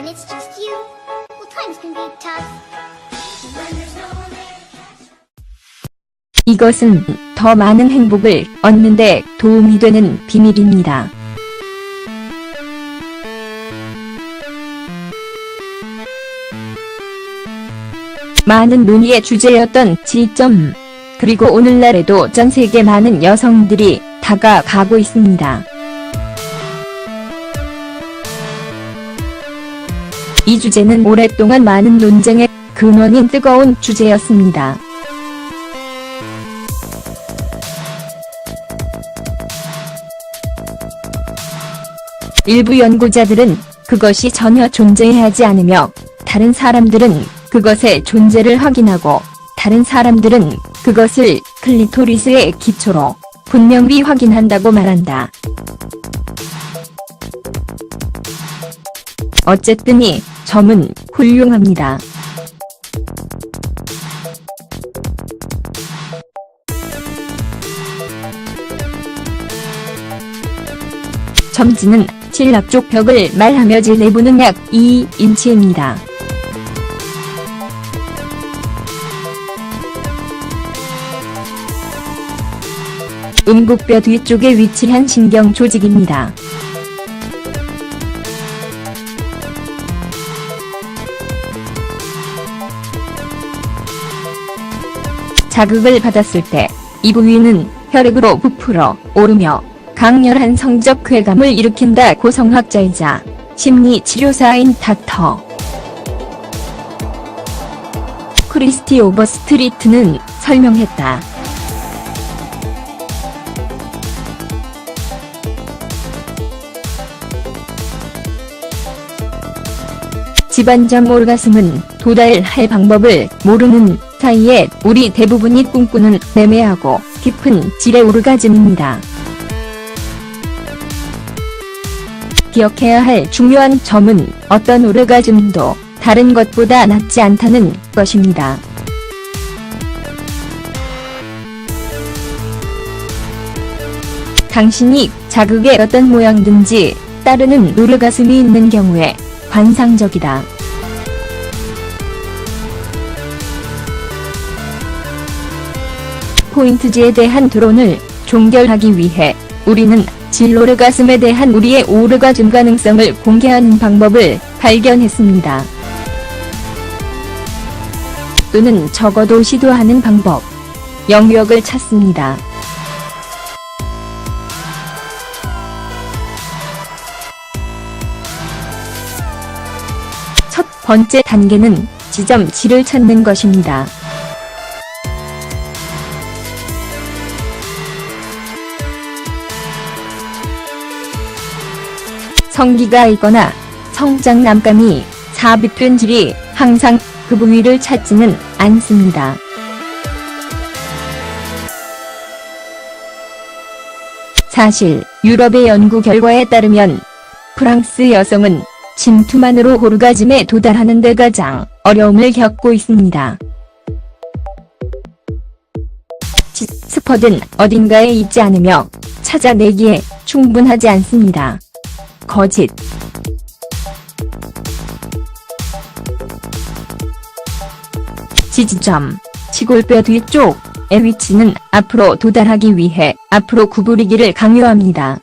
it's just you, well, times can be tough. When there's no one there. 이것은 더 많은 행복을 얻는 데 도움이 되는 비밀입니다. 많은 논의의 주제였던 지점. 그리고 오늘날에도 전 세계 많은 여성들이 다가가고 있습니다. 이 주제는 오랫동안 많은 논쟁의 근원인 뜨거운 주제였습니다. 일부 연구자들은 그것이 전혀 존재하지 않으며 다른 사람들은 그것의 존재를 확인하고 다른 사람들은 그것을 클리토리스의 기초로 분명히 확인한다고 말한다. 어쨌든 이 점은 훌륭합니다. 점지는 질 앞쪽 벽을 말하며 질 내부는 약 2인치입니다. 음국뼈 뒤쪽에 위치한 신경 조직입니다. 자극을 받았을 때 이 부위는 혈액으로 부풀어 오르며 강렬한 성적 쾌감을 일으킨다. 고성학자이자 심리치료사인 닥터 크리스티 오버스트리트는 설명했다. 집안점 오르가슴은 도달할 방법을 모르는 사이에 우리 대부분이 꿈꾸는 매매하고 깊은 질의 오르가즘입니다. 기억해야 할 중요한 점은 어떤 오르가즘도 다른 것보다 낫지 않다는 것입니다. 당신이 자극의 어떤 모양든지 따르는 오르가즘이 있는 경우에 관상적이다. 포인트지에 대한 토론을 종결하기 위해 우리는 질 오르가즘에 대한 우리의 오르가즘 가능성을 공개하는 방법을 발견했습니다. 또는 적어도 시도하는 방법, 영역을 찾습니다. 첫 번째 단계는 지점 질을 찾는 것입니다. 성기가 있거나 성장남감이 삽입된 질이 항상 그 부위를 찾지는 않습니다. 사실 유럽의 연구 결과에 따르면 프랑스 여성은 침투만으로 오르가즘에 도달하는 데 가장 어려움을 겪고 있습니다. 스퍼든 어딘가에 있지 않으며 찾아내기에 충분하지 않습니다. 거짓. 지지점, 치골뼈 뒤쪽의 위치는 앞으로 도달하기 위해 앞으로 구부리기를 강요합니다.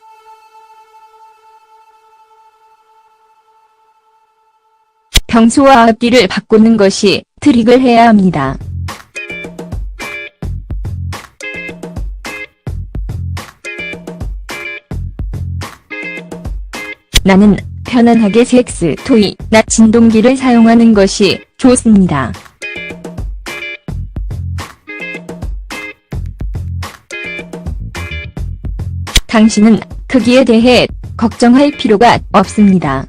평소와 앞뒤를 바꾸는 것이 트릭을 해야 합니다. 나는 편안하게 섹스 토이나 진동기를 사용하는 것이 좋습니다. 당신은 크기에 대해 걱정할 필요가 없습니다.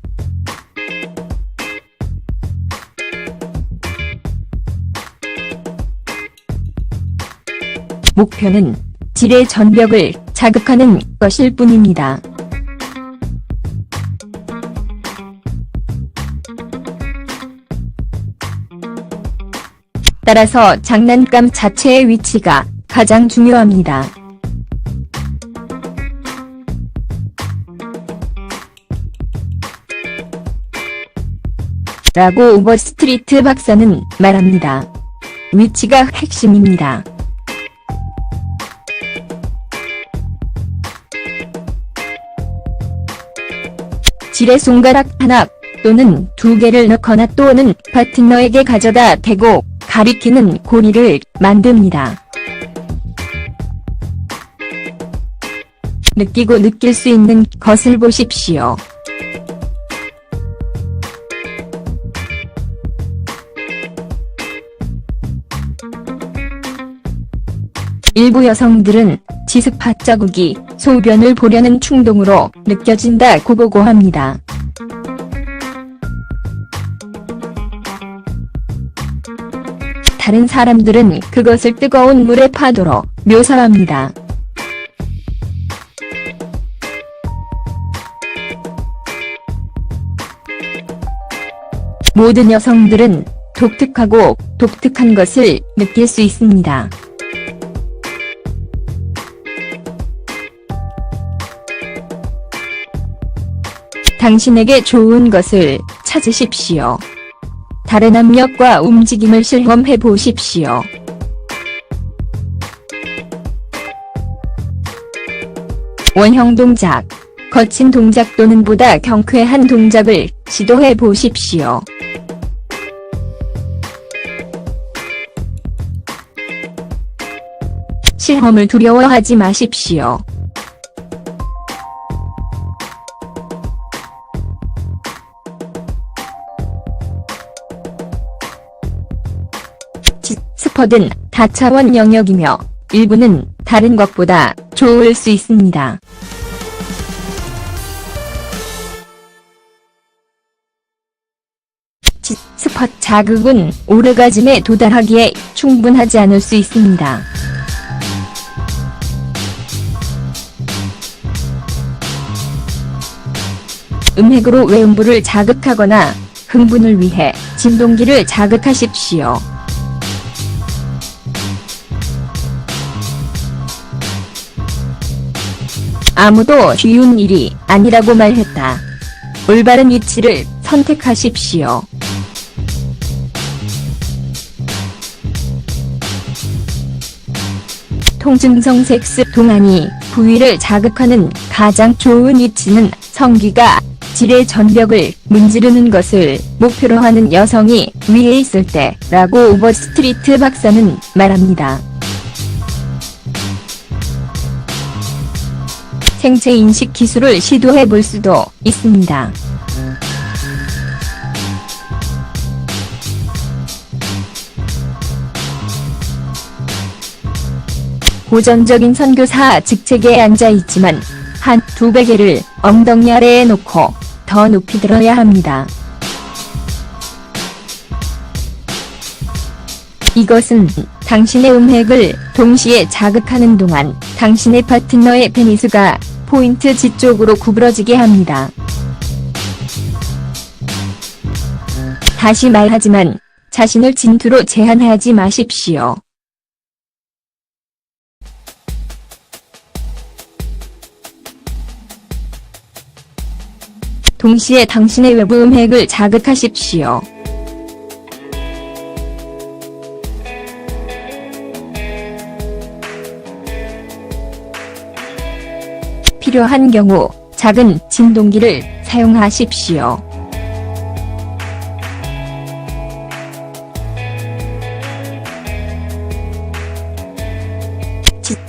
목표는 질의 전벽을 자극하는 것일 뿐입니다. 따라서 장난감 자체의 위치가 가장 중요합니다. 라고 오버스트리트 박사는 말합니다. 위치가 핵심입니다. 질의 손가락 하나 또는 두 개를 넣거나 또는 파트너에게 가져다 대고 가리키는 고리를 만듭니다. 느끼고 느낄 수 있는 것을 보십시오. 일부 여성들은 지스팟 자국이 소변을 보려는 충동으로 느껴진다고 보고합니다. 다른 사람들은 그것을 뜨거운 물의 파도로 묘사합니다. 모든 여성들은 독특하고 독특한 것을 느낄 수 있습니다. 당신에게 좋은 것을 찾으십시오. 다른 압력과 움직임을 실험해 보십시오. 원형 동작, 거친 동작 또는 보다 경쾌한 동작을 시도해 보십시오. 실험을 두려워하지 마십시오. 스팟은 다차원 영역이며 일부는 다른 것보다 좋을 수 있습니다. 스팟 자극은 오르가즘에 도달하기에 충분하지 않을 수 있습니다. 음핵으로 외음부를 자극하거나 흥분을 위해 진동기를 자극하십시오. 아무도 쉬운 일이 아니라고 말했다. 올바른 위치를 선택하십시오. 통증성 섹스 동안이 부위를 자극하는 가장 좋은 위치는 성기가 질의 전벽을 문지르는 것을 목표로 하는 여성이 위에 있을 때라고 오버스트리트 박사는 말합니다. 생체 인식 기술을 시도해 볼 수도 있습니다. 고전적인 선교사 직책에 앉아있지만 한 두 베개를 엉덩이 아래에 놓고 더 높이 들어야 합니다. 이것은 당신의 음핵을 동시에 자극하는 동안 당신의 파트너의 페니스가 포인트 G 쪽으로 구부러지게 합니다. 다시 말하지만 자신을 진투로 제한하지 마십시오. 동시에 당신의 외부 음핵을 자극하십시오. 필요한 경우 작은 진동기를 사용하십시오.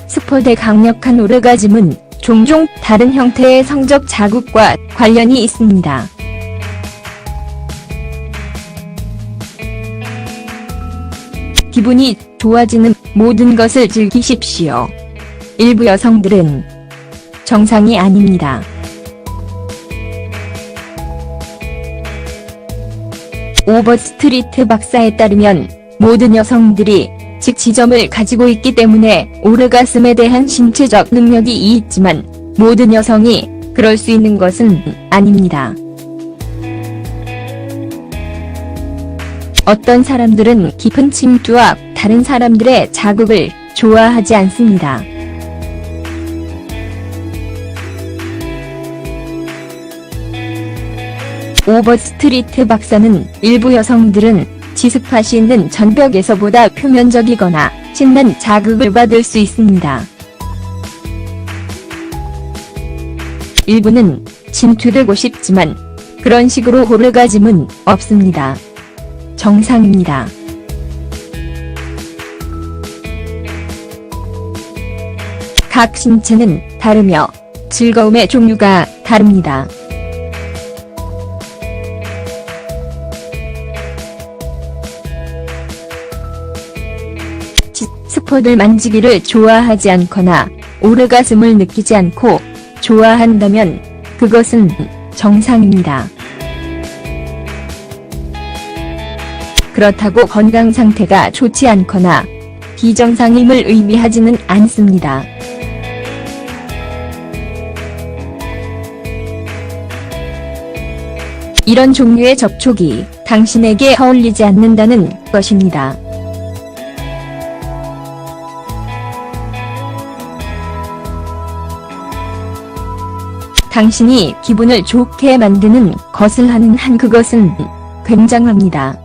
스팟의 강력한 오르가즘은 종종 다른 형태의 성적 자극과 관련이 있습니다. 기분이 좋아지는 모든 것을 즐기십시오. 일부 여성들은 정상이 아닙니다. 오버스트리트 박사에 따르면 모든 여성들이 지점을 가지고 있기 때문에 오르가슴에 대한 신체적 능력이 있지만 모든 여성이 그럴 수 있는 것은 아닙니다. 어떤 사람들은 깊은 침투와 다른 사람들의 자극을 좋아하지 않습니다. 오버스트리트 박사는 일부 여성들은 지스팟이 있는 전벽에서보다 표면적이거나 심한 자극을 받을 수 있습니다. 일부는 침투되고 싶지만 그런 식으로 오르가즘은 없습니다. 정상입니다. 각 신체는 다르며 즐거움의 종류가 다릅니다. 스포들 만지기를 좋아하지 않거나 오르가즘을 느끼지 않고 좋아한다면 그것은 정상입니다. 그렇다고 건강 상태가 좋지 않거나 비정상임을 의미하지는 않습니다. 이런 종류의 접촉이 당신에게 어울리지 않는다는 것입니다. 당신이 기분을 좋게 만드는 것을 하는 한 그것은 굉장합니다.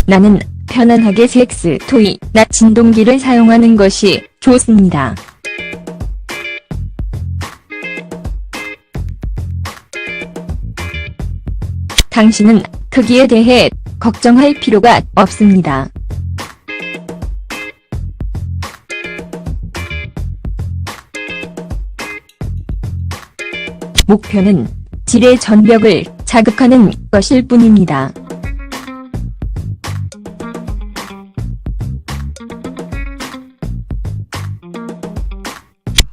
나는 편안하게 섹스 토이나 진동기를 사용하는 것이 좋습니다. 당신은 크기에 대해 걱정할 필요가 없습니다. 목표는 질의 전벽을 자극하는 것일 뿐입니다.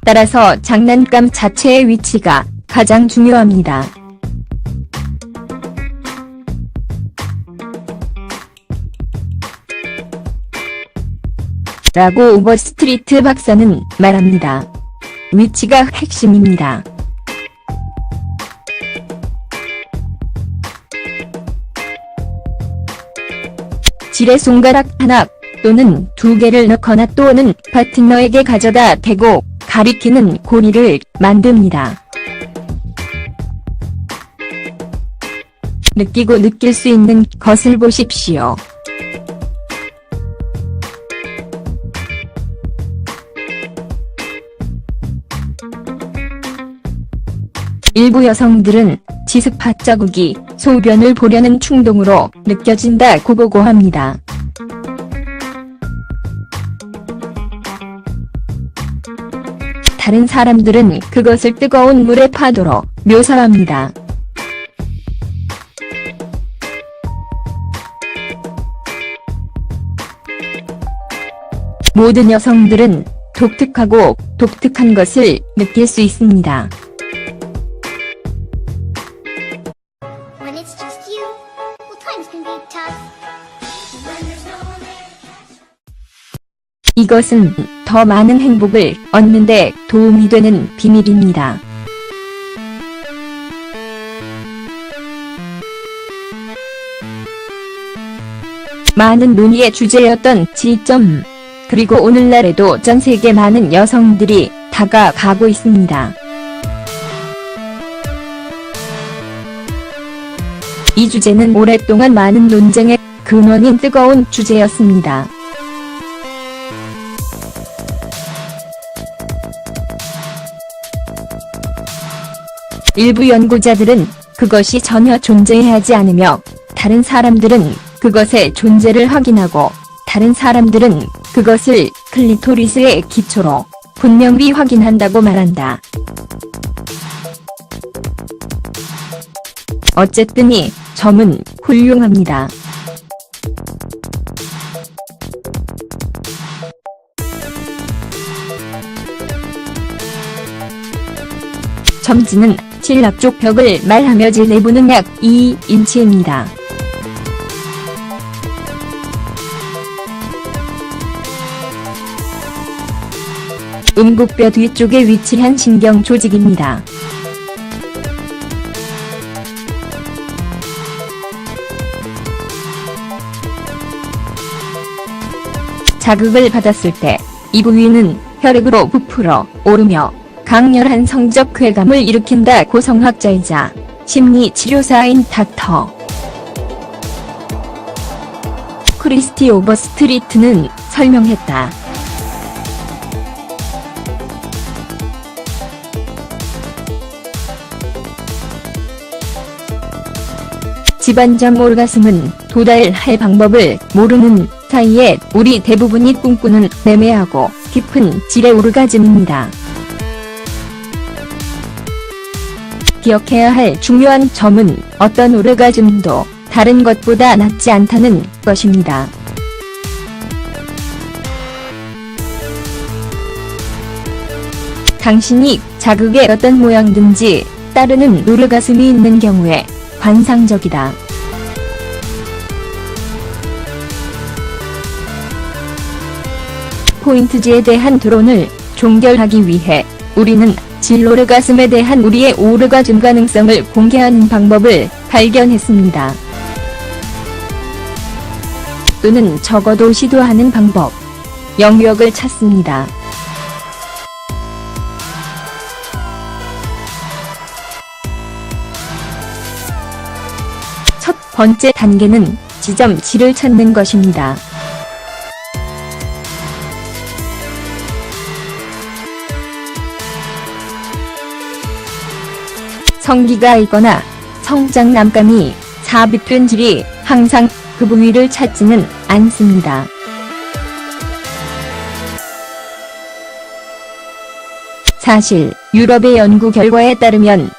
따라서 장난감 자체의 위치가 가장 중요합니다. 라고 오버스트리트 박사는 말합니다. 위치가 핵심입니다. 질의 손가락 하나 또는 두 개를 넣거나 또는 파트너에게 가져다 대고 가리키는 고리를 만듭니다. 느끼고 느낄 수 있는 것을 보십시오. 일부 여성들은 지스팟 자국이 소변을 보려는 충동으로 느껴진다고 보고합니다. 다른 사람들은 그것을 뜨거운 물의 파도로 묘사합니다. 모든 여성들은 독특하고 독특한 것을 느낄 수 있습니다. When it's just you, well, times can be tough. When there's no one there. 이것은 더 많은 행복을 얻는 데 도움이 되는 비밀입니다. 많은 논의의 주제였던 지점. 그리고 오늘날에도 전 세계 많은 여성들이 다가가고 있습니다. 이 주제는 오랫동안 많은 논쟁의 근원인 뜨거운 주제였습니다. 일부 연구자들은 그것이 전혀 존재하지 않으며 다른 사람들은 그것의 존재를 확인하고 다른 사람들은 그것을 클리토리스의 기초로 분명히 확인한다고 말한다. 어쨌든 이 점은 훌륭합니다. 점지는 질 앞쪽 벽을 말하며 질 내부는 약 2인치입니다. 음곡뼈 뒤쪽에 위치한 신경 조직입니다. 자극을 받았을 때 이 부위는 혈액으로 부풀어 오르며 강렬한 성적 쾌감을 일으킨다. 고성학자이자 심리치료사인 닥터 크리스티 오버스트리트는 설명했다. 집안점 오르가슴은 도달할 방법을 모르는 사이에 우리 대부분이 꿈꾸는 애매하고 깊은 질의 오르가즘입니다. 기억해야 할 중요한 점은 어떤 오르가즘도 다른 것보다 낫지 않다는 것입니다. 당신이 자극의 어떤 모양든지 따르는 오르가즘이 있는 경우에 관상적이다. 포인트지에 대한 토론을 종결하기 위해 우리는 질 오르가즘에 대한 우리의 오르가즘 가능성을 공개하는 방법을 발견했습니다. 또는 적어도 시도하는 방법, 영역을 찾습니다. 첫 번째 단계는 지점 질을 찾는 것입니다. 성기가 있거나 성장남감이 삽입된 질이 항상 그 부위를 찾지는 않습니다. 사실 유럽의 연구 결과에 따르면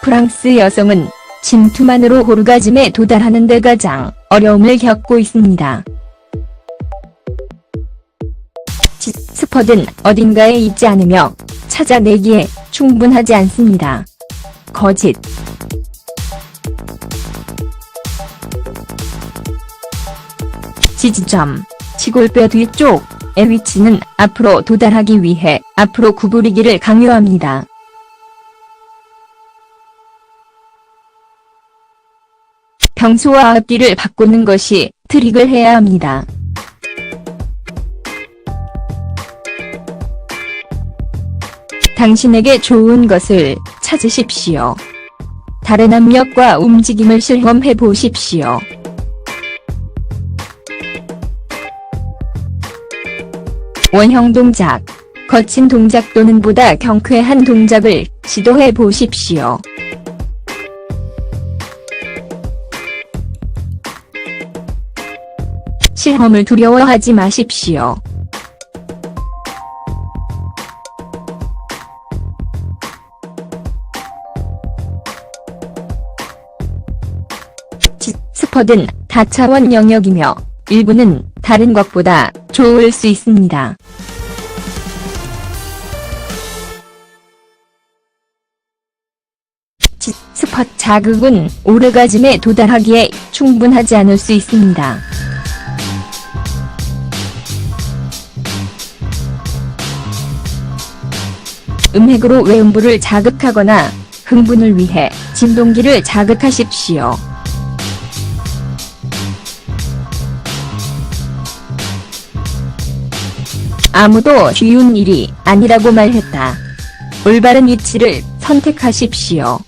프랑스 여성은 침투만으로 오르가즘에 도달하는 데 가장 어려움을 겪고 있습니다. 스퍼든 어딘가에 있지 않으며 찾아내기에 충분하지 않습니다. 거짓. 지지점, 치골뼈 뒤쪽의 위치는 앞으로 도달하기 위해 앞으로 구부리기를 강요합니다. 평소와 앞뒤를 바꾸는 것이 트릭을 해야 합니다. 당신에게 좋은 것을 찾으십시오. 다른 압력과 움직임을 실험해 보십시오. 원형 동작, 거친 동작 또는 보다 경쾌한 동작을 시도해 보십시오. 실험을 두려워하지 마십시오. 스퍼든 다차원 영역이며 일부는 다른 것보다 좋을 수 있습니다. 스팟 자극은 오르가즘에 도달하기에 충분하지 않을 수 있습니다. 음핵으로 외음부를 자극하거나 흥분을 위해 진동기를 자극하십시오. 아무도 쉬운 일이 아니라고 말했다. 올바른 위치를 선택하십시오.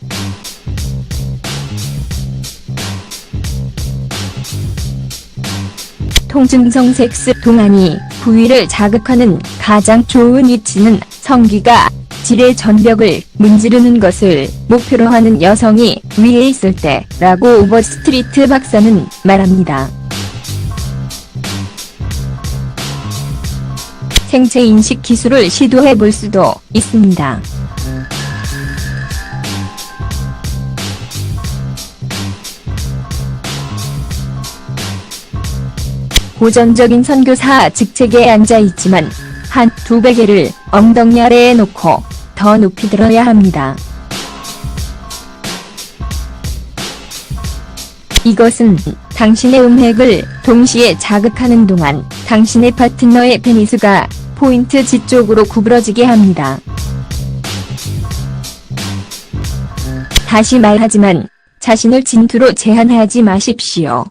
통증성 섹스 동안이 부위를 자극하는 가장 좋은 위치는 성기가 질의 전벽을 문지르는 것을 목표로 하는 여성이 위에 있을 때라고 오버스트리트 박사는 말합니다. 생체 인식 기술을 시도해 볼 수도 있습니다. 고전적인 선교사 직책에 앉아있지만 한 두 베개를 엉덩이 아래에 놓고 더 높이 들어야 합니다. 이것은 당신의 음핵을 동시에 자극하는 동안 당신의 파트너의 페니스가 포인트 G 쪽으로 구부러지게 합니다. 다시 말하지만 자신을 진투로 제한하지 마십시오.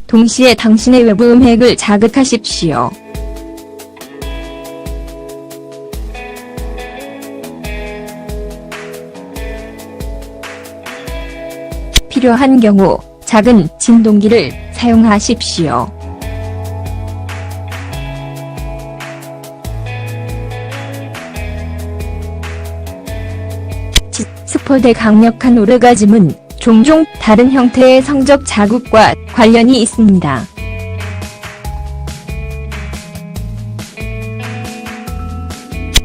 동시에 당신의 외부 음핵을 자극하십시오. 필요한 경우 작은 진동기를 사용하십시오. 스포대 강력한 오르가즘은 종종 다른 형태의 성적 자극과 관련이 있습니다.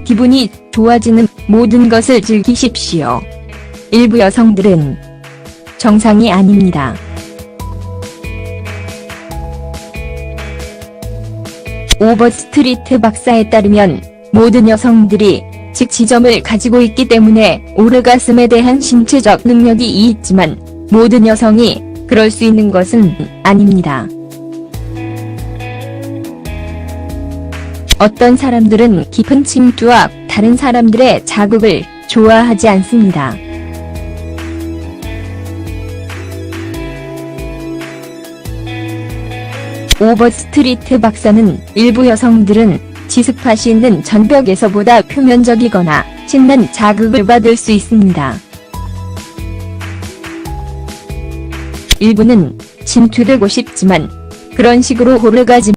기분이 좋아지는 모든 것을 즐기십시오. 일부 여성들은 정상이 아닙니다. 오버스트리트 박사에 따르면 모든 여성들이 지점을 가지고 있기 때문에 오르가슴에 대한 신체적 능력이 있지만 모든 여성이 그럴 수 있는 것은 아닙니다. 어떤 사람들은 깊은 침투와 다른 사람들의 자극을 좋아하지 않습니다. 오버스트리트 박사는 일부 여성들은 지스팟이 있는 전벽에서보다 표면적이거나 진한 자극을 받을 수 있습니다. 일부는 진투되고 싶지만 그런 식으로 오르가즘